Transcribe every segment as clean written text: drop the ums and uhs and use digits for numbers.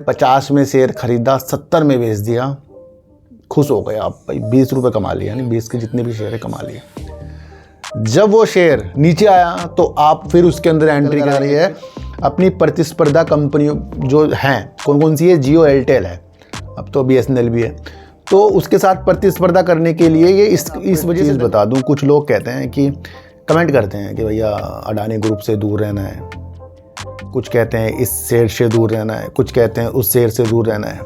50 में शेयर खरीदा, 70 में बेच दिया, खुश हो गए आप भाई, 20 रुपये कमा लिए, यानी 20 के जितने भी शेयर है कमा लिए। जब वो शेयर नीचे आया तो आप फिर उसके अंदर एंट्री कर रही है अपनी प्रतिस्पर्धा कंपनियों जो हैं, कौन कौन सी है, जियो, एयरटेल है, अब तो BSNL भी है, तो उसके साथ प्रतिस्पर्धा करने के लिए ये इस वजह से बता दूं, कुछ लोग कहते हैं कि कमेंट करते हैं कि भैया अडानी ग्रुप से दूर रहना है, कुछ कहते हैं इस शेयर से दूर रहना है, कुछ कहते हैं उस शेयर से दूर रहना है।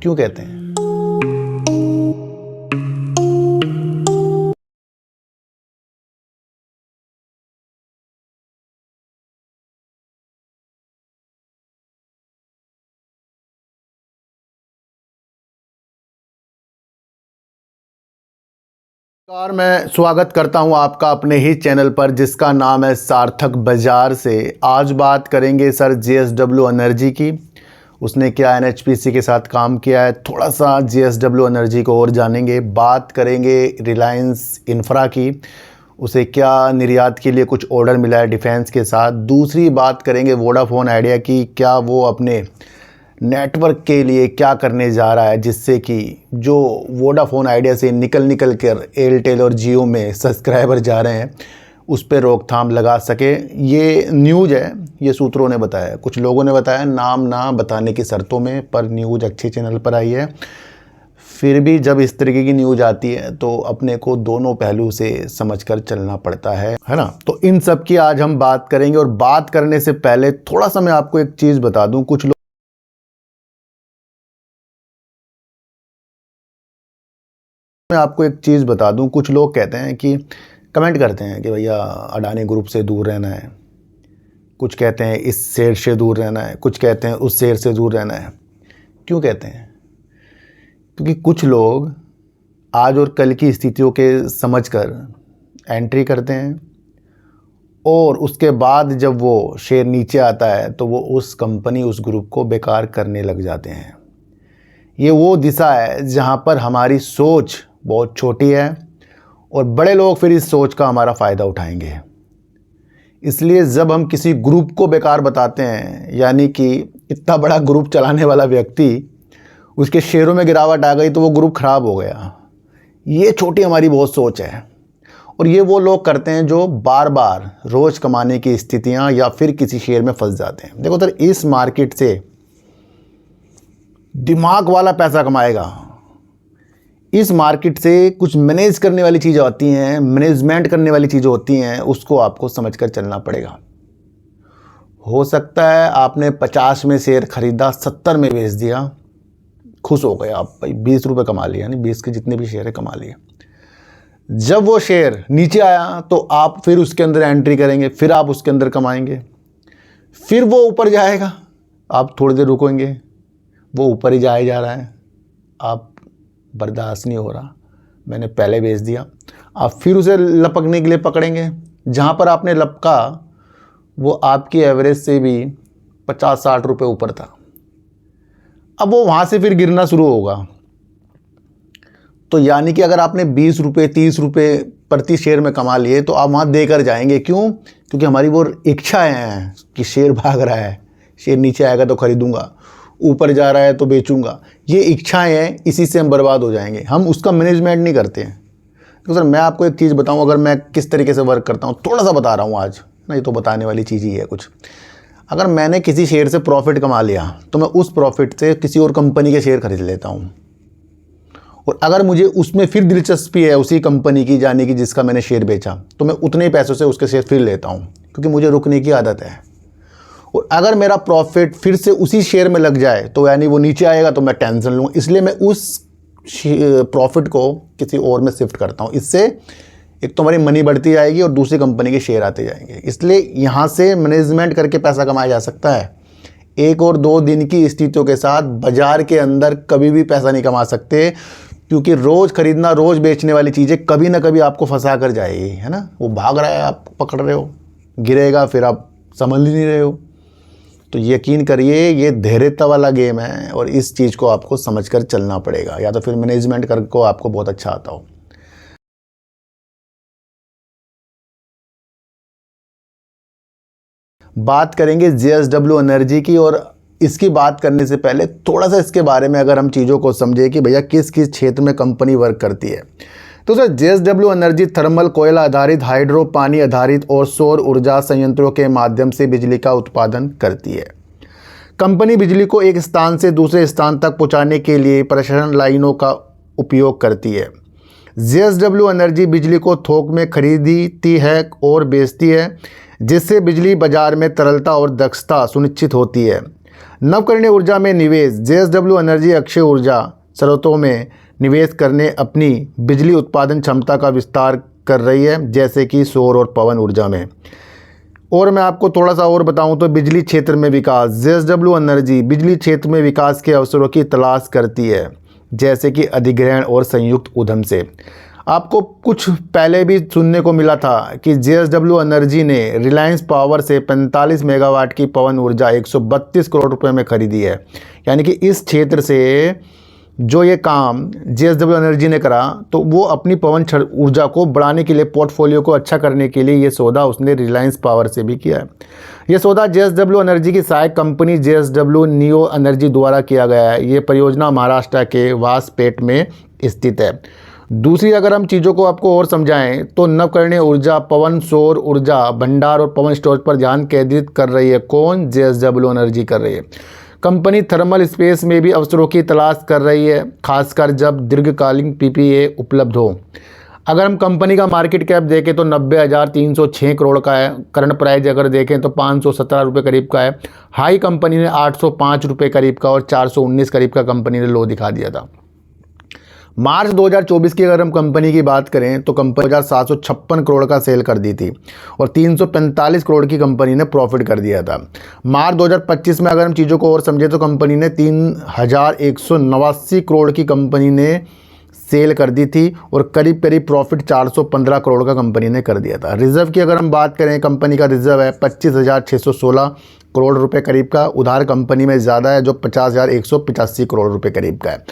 क्यों कहते हैं? नमस्कार, मैं स्वागत करता हूं आपका अपने ही चैनल पर जिसका नाम है सार्थक बाजार से। आज बात करेंगे सर JSW एनर्जी की। उसने क्या NHPC के साथ काम किया है, थोड़ा सा JSW एनर्जी को और जानेंगे। बात करेंगे रिलायंस इंफ्रा की, उसे क्या निर्यात के लिए कुछ ऑर्डर मिला है डिफेंस के साथ। दूसरी बात करेंगे वोडाफोन आइडिया की, क्या वो अपने नेटवर्क के लिए क्या करने जा रहा है जिससे कि जो वोडाफोन आइडिया से निकल कर एयरटेल और जियो में सब्सक्राइबर जा रहे हैं उस पर रोकथाम लगा सके। ये न्यूज़ है, ये सूत्रों ने बताया, कुछ लोगों ने बताया नाम ना बताने की शर्तों में, पर न्यूज़ अच्छे चैनल पर आई है। फिर भी जब इस तरीके की न्यूज़ आती है तो अपने को दोनों पहलू से समझकर चलना पड़ता है ना। तो इन सब की आज हम बात करेंगे, और बात करने से पहले थोड़ा सा मैं आपको एक चीज़ बता दूं। कुछ लोग कहते हैं कि कमेंट करते हैं कि भैया अडानी ग्रुप से दूर रहना है, कुछ कहते हैं इस शेयर से दूर रहना है, कुछ कहते हैं उस शेयर से दूर रहना है। क्यों कहते हैं? क्योंकि कुछ लोग आज और कल की स्थितियों के समझकर एंट्री करते हैं, और उसके बाद जब वो शेयर नीचे आता है तो वो उस कंपनी, उस ग्रुप को बेकार करने लग जाते हैं। ये वो दिशा है जहाँ पर हमारी सोच बहुत छोटी है, और बड़े लोग फिर इस सोच का हमारा फ़ायदा उठाएंगे। इसलिए जब हम किसी ग्रुप को बेकार बताते हैं, यानी कि इतना बड़ा ग्रुप चलाने वाला व्यक्ति, उसके शेयरों में गिरावट आ गई तो वो ग्रुप ख़राब हो गया, ये छोटी हमारी बहुत सोच है। और ये वो लोग करते हैं जो बार बार रोज़ कमाने की स्थितियाँ या फिर किसी शेयर में फंस जाते हैं। देखो सर, इस मार्केट से दिमाग वाला पैसा कमाएगा। इस मार्केट से कुछ मैनेज करने वाली चीज़ें होती हैं, मैनेजमेंट करने वाली चीज़ें होती हैं, उसको आपको समझकर चलना पड़ेगा। हो सकता है आपने 50 में शेयर खरीदा, 70 में बेच दिया, खुश हो गए आप भाई, 20 रुपये कमा लिए, यानी 20 के जितने भी शेयर है कमा लिए। जब वो शेयर नीचे आया तो आप फिर उसके अंदर एंट्री करेंगे, फिर आप उसके अंदर कमाएंगे, फिर वो ऊपर जाएगा, आप थोड़ी देर रुकेंगे, वो ऊपर ही जाए जा रहा है, आप बर्दाश्त नहीं हो रहा, मैंने पहले बेच दिया, आप फिर उसे लपकने के लिए पकड़ेंगे। जहाँ पर आपने लपका वो आपकी एवरेज से भी 50-60 रुपये ऊपर था, अब वो वहाँ से फिर गिरना शुरू होगा। तो यानी कि अगर आपने 20 रुपये 30 रुपये प्रति शेयर में कमा लिए तो आप वहाँ देकर जाएंगे। क्यों? क्योंकि हमारी वो इच्छाएँ हैं कि शेयर भाग रहा है, शेयर नीचे आएगा तो खरीदूंगा, ऊपर जा रहा है तो बेचूंगा, ये इच्छाएं हैं, इसी से हम बर्बाद हो जाएंगे। हम उसका मैनेजमेंट नहीं करते हैं। तो सर मैं आपको एक चीज़ बताऊं, अगर मैं किस तरीके से वर्क करता हूं, थोड़ा सा बता रहा हूं आज, नहीं तो बताने वाली चीज़ ही है कुछ। अगर मैंने किसी शेयर से प्रॉफिट कमा लिया तो मैं उस प्रॉफिट से किसी और कंपनी के शेयर खरीद लेता हूँ, और अगर मुझे उसमें फिर दिलचस्पी है उसी कंपनी की जाने की जिसका मैंने शेयर बेचा, तो मैं उतने ही पैसों से उसके शेयर फिर लेता हूँ, क्योंकि मुझे रुकने की आदत है। और अगर मेरा प्रॉफिट फिर से उसी शेयर में लग जाए तो यानी वो नीचे आएगा तो मैं टेंशन लूँगा, इसलिए मैं उस प्रॉफिट को किसी और में शिफ्ट करता हूँ। इससे एक तो हमारी मनी बढ़ती जाएगी और दूसरी कंपनी के शेयर आते जाएंगे। इसलिए यहाँ से मैनेजमेंट करके पैसा कमाया जा सकता है। 1 और 2 दिन की स्थितियों के साथ बाजार के अंदर कभी भी पैसा नहीं कमा सकते, क्योंकि रोज़ खरीदना रोज़ बेचने वाली चीज़ें कभी ना कभी आपको फंसा कर जाएगी, है ना। वो भाग रहा है, आप पकड़ रहे हो, गिरेगा, फिर आप संभल ही नहीं रहे हो। तो यकीन करिए ये धैर्यता वाला गेम है, और इस चीज़ को आपको समझकर चलना पड़ेगा, या तो फिर मैनेजमेंट कर को आपको बहुत अच्छा आता हो। बात करेंगे JSW एनर्जी की, और इसकी बात करने से पहले थोड़ा सा इसके बारे में अगर हम चीज़ों को समझें कि भैया किस किस क्षेत्र में कंपनी वर्क करती है, तो सर JSW एनर्जी थर्मल, कोयला आधारित, हाइड्रो, पानी आधारित और सौर ऊर्जा संयंत्रों के माध्यम से बिजली का उत्पादन करती है। कंपनी बिजली को एक स्थान से दूसरे स्थान तक पहुंचाने के लिए प्रसारण लाइनों का उपयोग करती है। JSW एनर्जी बिजली को थोक में खरीदती है और बेचती है, जिससे बिजली बाजार में तरलता और दक्षता सुनिश्चित होती है। नवकरणीय ऊर्जा में निवेश। JSW एनर्जी अक्षय ऊर्जा स्रोतों में निवेश करने अपनी बिजली उत्पादन क्षमता का विस्तार कर रही है, जैसे कि सौर और पवन ऊर्जा में। और मैं आपको थोड़ा सा और बताऊं तो बिजली क्षेत्र में विकास। JSW एनर्जी बिजली क्षेत्र में विकास के अवसरों की तलाश करती है, जैसे कि अधिग्रहण और संयुक्त उद्यम से। आपको कुछ पहले भी सुनने को मिला था कि JSW एनर्जी ने रिलायंस पावर से 45 मेगावाट की पवन ऊर्जा 132 करोड़ रुपए में खरीदी है। यानी कि इस क्षेत्र से जो ये काम JSW एनर्जी ने करा, तो वो अपनी पवन ऊर्जा को बढ़ाने के लिए, पोर्टफोलियो को अच्छा करने के लिए ये सौदा उसने रिलायंस पावर से भी किया है। ये सौदा JSW एनर्जी की सहायक कंपनी JSW नियो एनर्जी द्वारा किया गया है। ये परियोजना महाराष्ट्र के वासपेट में स्थित है। दूसरी अगर हम चीज़ों को आपको और समझाएं तो नवकरणीय ऊर्जा, पवन, सौर ऊर्जा भंडार और पवन स्टोरेज पर ध्यान केंद्रित कर रही है। कौन? JSW एनर्जी कर रही है। कंपनी थर्मल स्पेस में भी अवसरों की तलाश कर रही है, खासकर जब दीर्घकालीन PPA उपलब्ध हो। अगर हम कंपनी का मार्केट कैप देखें तो 90,306 करोड़ का है। करंट प्राइस अगर देखें तो 517 रुपये करीब का है। हाई कंपनी ने 805 रुपये करीब का और 419 करीब का कंपनी ने लो दिखा दिया था। मार्च 2024 की अगर हम कंपनी की बात करें तो कंपनी 756 करोड़ का सेल कर दी थी और 345 करोड़ की कंपनी ने प्रॉफिट कर दिया था। मार्च 2025 में अगर हम चीज़ों को और समझें तो कंपनी ने 3,189 करोड़ की कंपनी ने सेल कर दी थी और करीब करीब प्रॉफिट 415 करोड़ का कंपनी ने कर दिया था। रिजर्व की अगर हम बात करें, कंपनी का रिजर्व है 25,616 करोड़ रुपए करीब का। उधार कंपनी में ज़्यादा है जो 50,185 करोड़ रुपए करीब का है।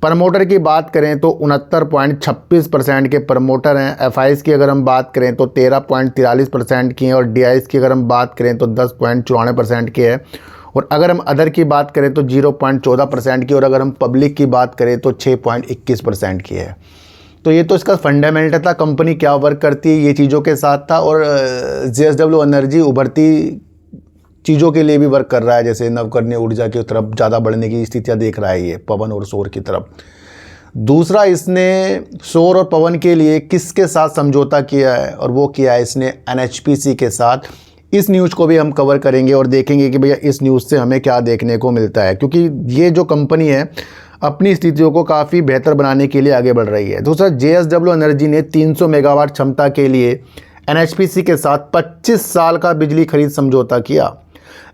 प्रमोटर की बात करें तो 69.26% के प्रमोटर हैं। एफआईज की अगर हम बात करें तो 13.43% की हैं और डीआईज की अगर हम बात करें तो 10.94% की है। और अगर हम अदर की बात करें तो 0.14% की, और अगर हम पब्लिक की बात करें तो 6.21% की है। तो ये तो इसका फंडामेंटल था, कंपनी क्या वर्क करती है ये चीज़ों के साथ था। और JSW एनर्जी उभरती चीज़ों के लिए भी वर्क कर रहा है, जैसे नवकरणीय ऊर्जा की तरफ ज़्यादा बढ़ने की स्थितियाँ देख रहा है ये पवन और सौर की तरफ। दूसरा, इसने सौर और पवन के लिए किसके साथ समझौता किया है, और वो किया है इसने NHPC के साथ। इस न्यूज़ को भी हम कवर करेंगे और देखेंगे कि भैया इस न्यूज़ से हमें क्या देखने को मिलता है, क्योंकि ये जो कंपनी है अपनी स्थितियों को काफ़ी बेहतर बनाने के लिए आगे बढ़ रही है। दूसरा, JSW एनर्जी ने 300 मेगावाट क्षमता के लिए NHPC के साथ 25 साल का बिजली खरीद समझौता किया।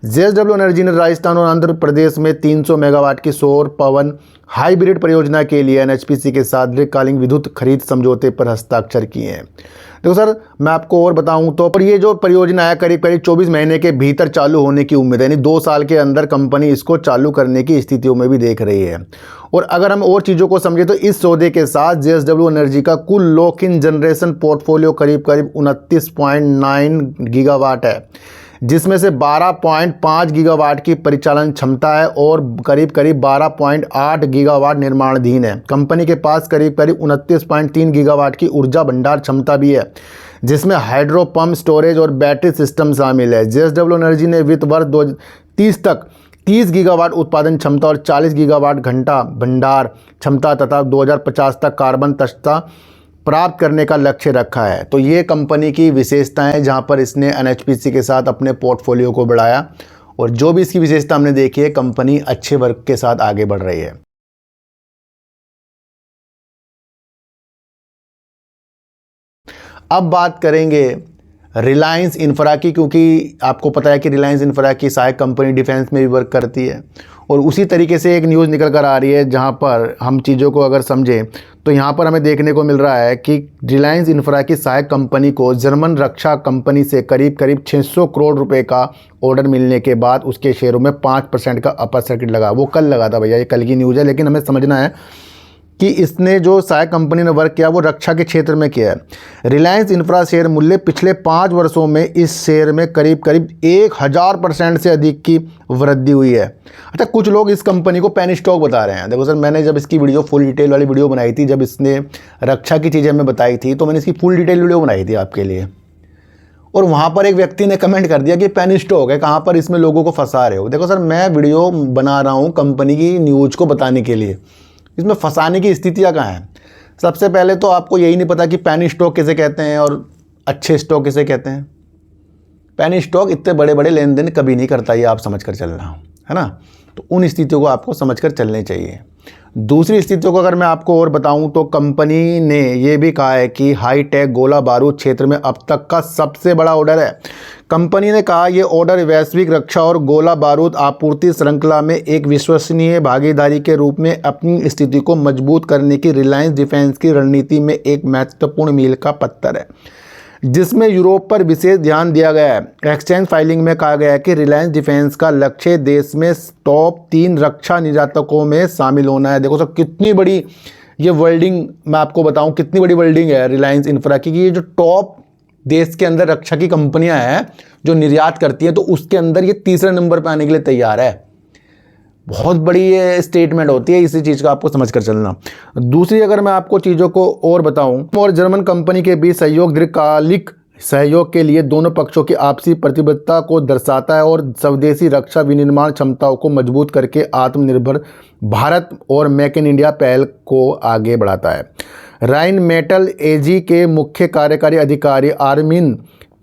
JSW एनर्जी ने राजस्थान और आंध्र प्रदेश में 300 मेगावाट की सौर पवन हाइब्रिड परियोजना के लिए NHPC के साथ दीर्घकालीन विद्युत खरीद समझौते पर हस्ताक्षर किए हैं। देखो सर, मैं आपको और बताऊं तो पर ये जो परियोजना है करीब करीब 24 महीने के भीतर चालू होने की उम्मीद है, यानी 2 साल के अंदर कंपनी इसको चालू करने की स्थितियों में भी देख रही है। और अगर हम और चीज़ों को समझें तो इस सौदे के साथ JSW एनर्जी का कुल लॉक इन जनरेशन पोर्टफोलियो करीब करीब 29.9 गीगावाट है, जिसमें से 12.5 गीगावाट की परिचालन क्षमता है और करीब करीब 12.8 गीगावाट निर्माणाधीन है। कंपनी के पास करीब करीब 29.3 गीगावाट की ऊर्जा भंडार क्षमता भी है, जिसमें हाइड्रो पंप स्टोरेज और बैटरी सिस्टम शामिल है। JSW एनर्जी ने वित्त वर्ष 2030 तक 30 गीगावाट उत्पादन क्षमता और 40 गीगावाट घंटा भंडार क्षमता तथा 2050 तक कार्बन दक्षता प्राप्त करने का लक्ष्य रखा है। तो ये कंपनी की विशेषताएं जहां पर इसने NHPC के साथ अपने पोर्टफोलियो को बढ़ाया, और जो भी इसकी विशेषता हमने देखी है, कंपनी अच्छे वर्क के साथ आगे बढ़ रही है। अब बात करेंगे रिलायंस इंफ्रा की, क्योंकि आपको पता है कि रिलायंस इंफ्रा की सहायक कंपनी डिफेंस में भी वर्क करती है। और उसी तरीके से एक न्यूज़ निकल कर आ रही है जहां पर हम चीज़ों को अगर समझें तो यहां पर हमें देखने को मिल रहा है कि रिलायंस इंफ्रा की सहायक कंपनी को जर्मन रक्षा कंपनी से करीब करीब 600 करोड़ रुपए का ऑर्डर मिलने के बाद उसके शेयरों में 5% का अपर सर्किट लगा। वो कल लगा था भैया, ये कल की न्यूज़ है, लेकिन हमें समझना है कि इसने जो सहायक कंपनी ने वर्क किया वो रक्षा के क्षेत्र में किया है। रिलायंस इंफ्रा शेयर मूल्य पिछले 5 वर्षों में इस शेयर में करीब करीब 1000% से अधिक की वृद्धि हुई है। अच्छा, कुछ लोग इस कंपनी को पेनी स्टॉक बता रहे हैं। देखो सर, मैंने जब इसकी वीडियो फुल डिटेल वाली वीडियो बनाई थी, जब इसने रक्षा की चीज़ें हमें बताई थी, तो मैंने इसकी फुल डिटेल वीडियो बनाई थी आपके लिए, और वहाँ पर एक व्यक्ति ने कमेंट कर दिया कि पेनी स्टॉक है, कहाँ पर इसमें लोगों को फंसा रहे हो। देखो सर, मैं वीडियो बना रहा हूँ कंपनी की न्यूज़ को बताने के लिए, इसमें फंसाने की स्थितियाँ कहाँ हैं। सबसे पहले तो आपको यही नहीं पता कि पेनी स्टॉक किसे कहते हैं और अच्छे स्टॉक किसे कहते हैं। पेनी स्टॉक इतने बड़े बड़े लेन देन कभी नहीं करता, ये आप समझ कर चलना, है ना। तो उन स्थितियों को आपको समझ कर चलनी चाहिए। दूसरी स्थितियों को अगर मैं आपको और बताऊं तो कंपनी ने ये भी कहा है कि हाईटेक गोला बारूद क्षेत्र में अब तक का सबसे बड़ा ऑर्डर है। कंपनी ने कहा ये ऑर्डर वैश्विक रक्षा और गोला बारूद आपूर्ति श्रृंखला में एक विश्वसनीय भागीदारी के रूप में अपनी स्थिति को मजबूत करने की रिलायंस डिफेंस की रणनीति में एक महत्वपूर्ण मील का पत्थर है, जिसमें यूरोप पर विशेष ध्यान दिया गया है। एक्सचेंज फाइलिंग में कहा गया है कि रिलायंस डिफेंस का लक्ष्य देश में टॉप 3 रक्षा निर्यातकों में शामिल होना है। देखो सर, कितनी बड़ी ये वर्ल्डिंग, मैं आपको बताऊं कितनी बड़ी वर्ल्डिंग है रिलायंस इंफ्रा की, कि ये जो टॉप देश के अंदर रक्षा की कंपनियां हैं जो निर्यात करती हैं, तो उसके अंदर ये तीसरे नंबर पर आने के लिए तैयार है। बहुत बड़ी ये स्टेटमेंट होती है, इसी चीज़ का आपको समझ कर चलना। दूसरी अगर मैं आपको चीज़ों को और बताऊं, और जर्मन कंपनी के बीच सहयोग दीर्घकालिक सहयोग के लिए दोनों पक्षों की आपसी प्रतिबद्धता को दर्शाता है और स्वदेशी रक्षा विनिर्माण क्षमताओं को मजबूत करके आत्मनिर्भर भारत और मेक इन इंडिया पहल को आगे बढ़ाता है। राइन मेटल एजी के मुख्य कार्यकारी अधिकारी आर्मिन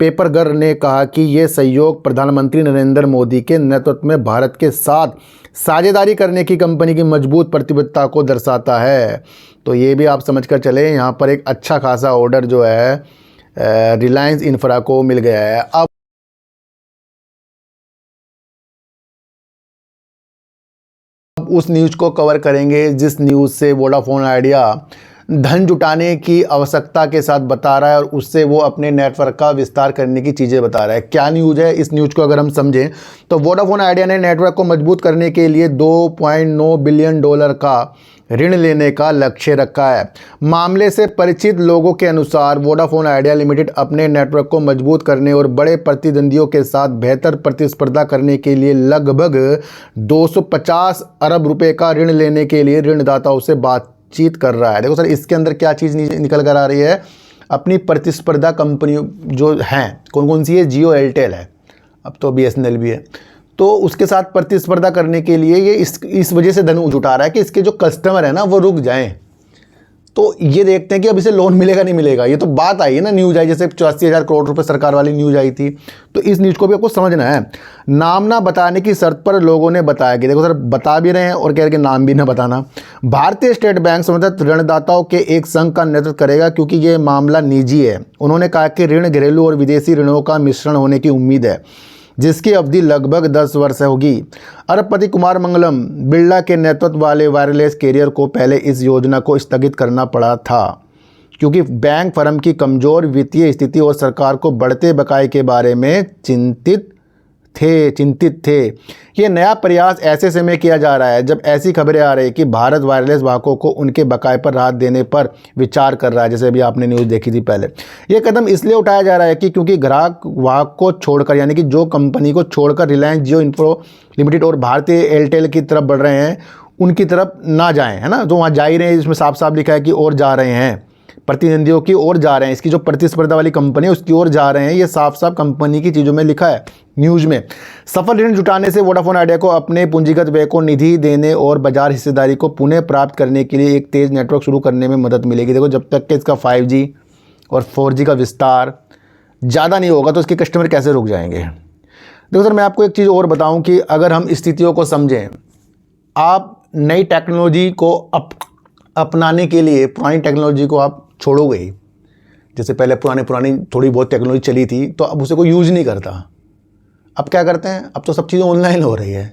पेपरगर ने कहा कि ये सहयोग प्रधानमंत्री नरेंद्र मोदी के नेतृत्व में भारत के साथ साझेदारी करने की कंपनी की मजबूत प्रतिबद्धता को दर्शाता है। तो ये भी आप समझ कर चले, यहाँ पर एक अच्छा खासा ऑर्डर जो है रिलायंस इंफ्रा को मिल गया है। अब उस न्यूज़ को कवर करेंगे जिस न्यूज़ से वोडाफोन आइडिया धन जुटाने की आवश्यकता के साथ बता रहा है और उससे वो अपने नेटवर्क का विस्तार करने की चीज़ें बता रहा है। क्या न्यूज़ है, इस न्यूज़ को अगर हम समझें तो वोडाफोन आइडिया ने नेटवर्क को मजबूत करने के लिए $2.9 बिलियन का ऋण लेने का लक्ष्य रखा है। मामले से परिचित लोगों के अनुसार वोडाफोन आइडिया लिमिटेड अपने नेटवर्क को मजबूत करने और बड़े प्रतिद्वंदियों के साथ बेहतर प्रतिस्पर्धा करने के लिए लगभग 250 अरब रुपए का ऋण लेने के लिए ऋणदाताओं से बातचीत कर रहा है। देखो सर, इसके अंदर क्या चीज़ निकल कर आ रही है, अपनी प्रतिस्पर्धा कंपनियों जो हैं, कौन कौन सी है, जियो एयरटेल है, अब तो BSNL भी है, तो उसके साथ प्रतिस्पर्धा करने के लिए ये इस वजह से धन जुटा रहा है कि इसके जो कस्टमर है ना वो रुक जाएं। तो ये देखते हैं कि अब इसे लोन मिलेगा नहीं मिलेगा। ये तो बात आई है ना, न्यूज़ आई, जैसे 84,000 करोड़ रुपए सरकार वाली न्यूज़ आई थी। तो इस न्यूज़ को भी आपको समझना है। नाम ना बताने की शर्त पर लोगों ने बताया कि देखो सर, बता भी रहे हैं और कह रहे हैं कि नाम भी ना बताना। भारतीय स्टेट बैंक संबंधित ऋणदाताओं के एक संघ का नेतृत्व करेगा क्योंकि ये मामला निजी है। उन्होंने कहा कि ऋण घरेलू और विदेशी ऋणों का मिश्रण होने की उम्मीद है, जिसकी अवधि लगभग 10 वर्ष होगी। अरबपति कुमार मंगलम बिरला के नेतृत्व वाले वायरलेस कैरियर को पहले इस योजना को स्थगित करना पड़ा था क्योंकि बैंक फर्म की कमज़ोर वित्तीय स्थिति और सरकार को बढ़ते बकाये के बारे में चिंतित थे। ये नया प्रयास ऐसे समय किया जा रहा है जब ऐसी खबरें आ रही है कि भारत वायरलेस ग्राहकों को उनके बकाये पर राहत देने पर विचार कर रहा है। जैसे अभी आपने न्यूज़ देखी थी पहले, ये कदम इसलिए उठाया जा रहा है कि क्योंकि ग्राहक वाहक को छोड़कर, यानी कि जो कंपनी को छोड़कर रिलायंस जियो इंफ्रा लिमिटेड और भारतीय एयरटेल की तरफ बढ़ रहे हैं, उनकी तरफ ना जाएँ, है ना। तो वहाँ जा ही रहे हैं, इसमें साफ साफ लिखा है कि और जा रहे हैं, प्रतिद्वंदियों की ओर जा रहे हैं, इसकी जो प्रतिस्पर्धा वाली कंपनी है उसकी ओर जा रहे हैं। ये साफ साफ कंपनी की चीज़ों में लिखा है न्यूज़ में। सफल ऋण जुटाने से वोडाफोन आइडिया को अपने पूंजीगत व्यय को निधि देने और बाजार हिस्सेदारी को पुनः प्राप्त करने के लिए एक तेज़ नेटवर्क शुरू करने में मदद मिलेगी। देखो, जब तक कि इसका 5G और 4G का विस्तार ज़्यादा नहीं होगा तो इसके कस्टमर कैसे रुक जाएंगे। देखो सर, मैं आपको एक चीज़ और बताऊँ कि अगर हम स्थितियों को समझें, आप नई टेक्नोलॉजी को अपनाने के लिए पुरानी टेक्नोलॉजी को आप छोड़ोगे ही। जैसे पहले पुरानी थोड़ी बहुत टेक्नोलॉजी चली थी तो अब उसे कोई यूज़ नहीं करता। अब क्या करते हैं, अब तो सब चीज़ें ऑनलाइन हो रही है।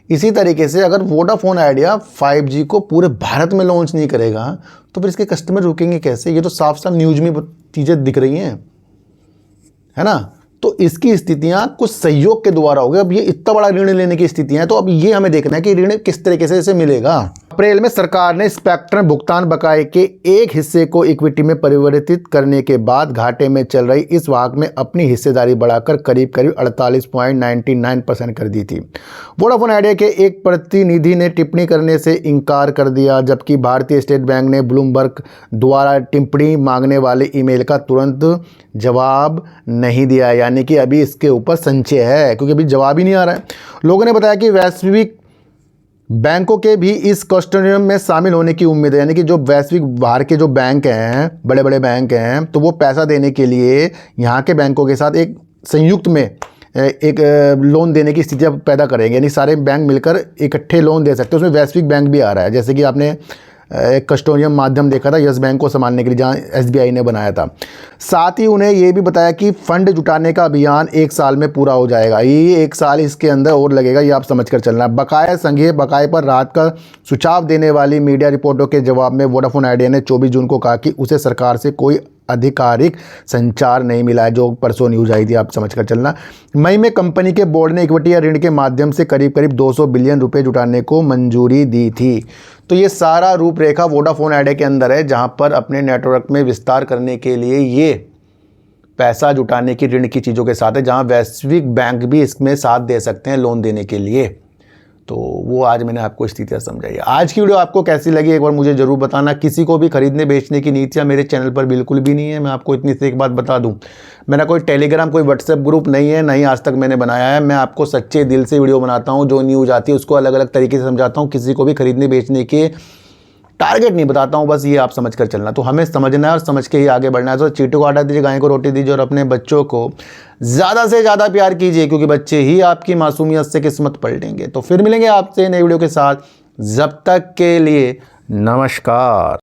इसी तरीके से अगर वोडाफोन आइडिया 5G को पूरे भारत में लॉन्च नहीं करेगा तो फिर इसके कस्टमर रुकेंगे कैसे। ये तो साफ साफ न्यूज़ में चीज़ें दिख रही हैं, है ना। तो इसकी स्थितियाँ कुछ सहयोग के द्वारा हो गए। अब ये इतना बड़ा ऋण लेने की स्थितियाँ हैं, तो अब ये हमें देखना है कि ऋण किस तरीके से इसे मिलेगा। अप्रैल में सरकार ने स्पेक्ट्रम भुगतान बकाये के एक हिस्से को इक्विटी में परिवर्तित करने के बाद घाटे में चल रही इस वाहक में अपनी हिस्सेदारी बढ़ाकर करीब 48.99% कर दी थी। वोडाफोन आइडिया के एक प्रतिनिधि ने टिप्पणी करने से इनकार कर दिया, जबकि भारतीय स्टेट बैंक ने ब्लूमबर्ग द्वारा टिप्पणी मांगने वाले ईमेल का तुरंत जवाब नहीं दिया। यानी कि अभी इसके ऊपर संशय है, क्योंकि अभी जवाब ही नहीं आ रहा है। लोगों ने बताया कि वैश्विक बैंकों के भी इस कंसोर्टियम में शामिल होने की उम्मीद है। यानी कि जो वैश्विक बाहर के जो बैंक हैं, बड़े बड़े बैंक हैं, तो वो पैसा देने के लिए यहाँ के बैंकों के साथ एक संयुक्त में एक लोन देने की स्थिति पैदा करेंगे। यानी सारे बैंक मिलकर इकट्ठे लोन दे सकते हैं। उसमें वैश्विक बैंक भी आ रहा है, जैसे कि आपने एक कस्टोडियम माध्यम देखा था यस बैंक को संभालने के लिए, जहां SBI ने बनाया था। साथ ही उन्हें ये भी बताया कि फंड जुटाने का अभियान 1 साल में पूरा हो जाएगा। ये 1 साल इसके अंदर और लगेगा, ये आप समझ कर चलना। बकाया संघीय बकाये पर राहत का सुझाव देने वाली मीडिया रिपोर्टों के जवाब में वोडाफोन आइडिया ने 24 जून को कहा कि उसे सरकार से कोई आधिकारिक संचार नहीं मिला है, जो परसों न्यूज आई थी, आप समझ कर चलना। मई में कंपनी के बोर्ड ने इक्विटी या ऋण के माध्यम से करीब 200 बिलियन रुपए जुटाने को मंजूरी दी थी। तो ये सारा रूपरेखा वोडाफोन आइडिया के अंदर है, जहां पर अपने नेटवर्क में विस्तार करने के लिए ये पैसा जुटाने की ऋण की चीज़ों के साथ है, जहां वैश्विक बैंक भी इसमें साथ दे सकते हैं लोन देने के लिए। तो वो आज मैंने आपको स्थितियाँ समझाई। आज की वीडियो आपको कैसी लगी एक बार मुझे ज़रूर बताना। किसी को भी खरीदने बेचने की नीतियाँ मेरे चैनल पर बिल्कुल भी नहीं है। मैं आपको इतनी से एक बात बता दूं, मेरा कोई टेलीग्राम कोई व्हाट्सएप ग्रुप नहीं है, नहीं आज तक मैंने बनाया है। मैं आपको सच्चे दिल से वीडियो बनाता हूँ, जो न्यूज़ आती है उसको अलग अलग तरीके से समझाता हूँ। किसी को भी खरीदने बेचने के टारगेट नहीं बताता हूँ, बस ये आप समझ कर चलना। तो हमें समझना है और समझ के ही आगे बढ़ना है। तो चींटू को आटा दीजिए, गाय को रोटी दीजिए और अपने बच्चों को ज़्यादा से ज़्यादा प्यार कीजिए, क्योंकि बच्चे ही आपकी मासूमियत से किस्मत पलटेंगे। तो फिर मिलेंगे आपसे नई वीडियो के साथ, जब तक के लिए नमस्कार।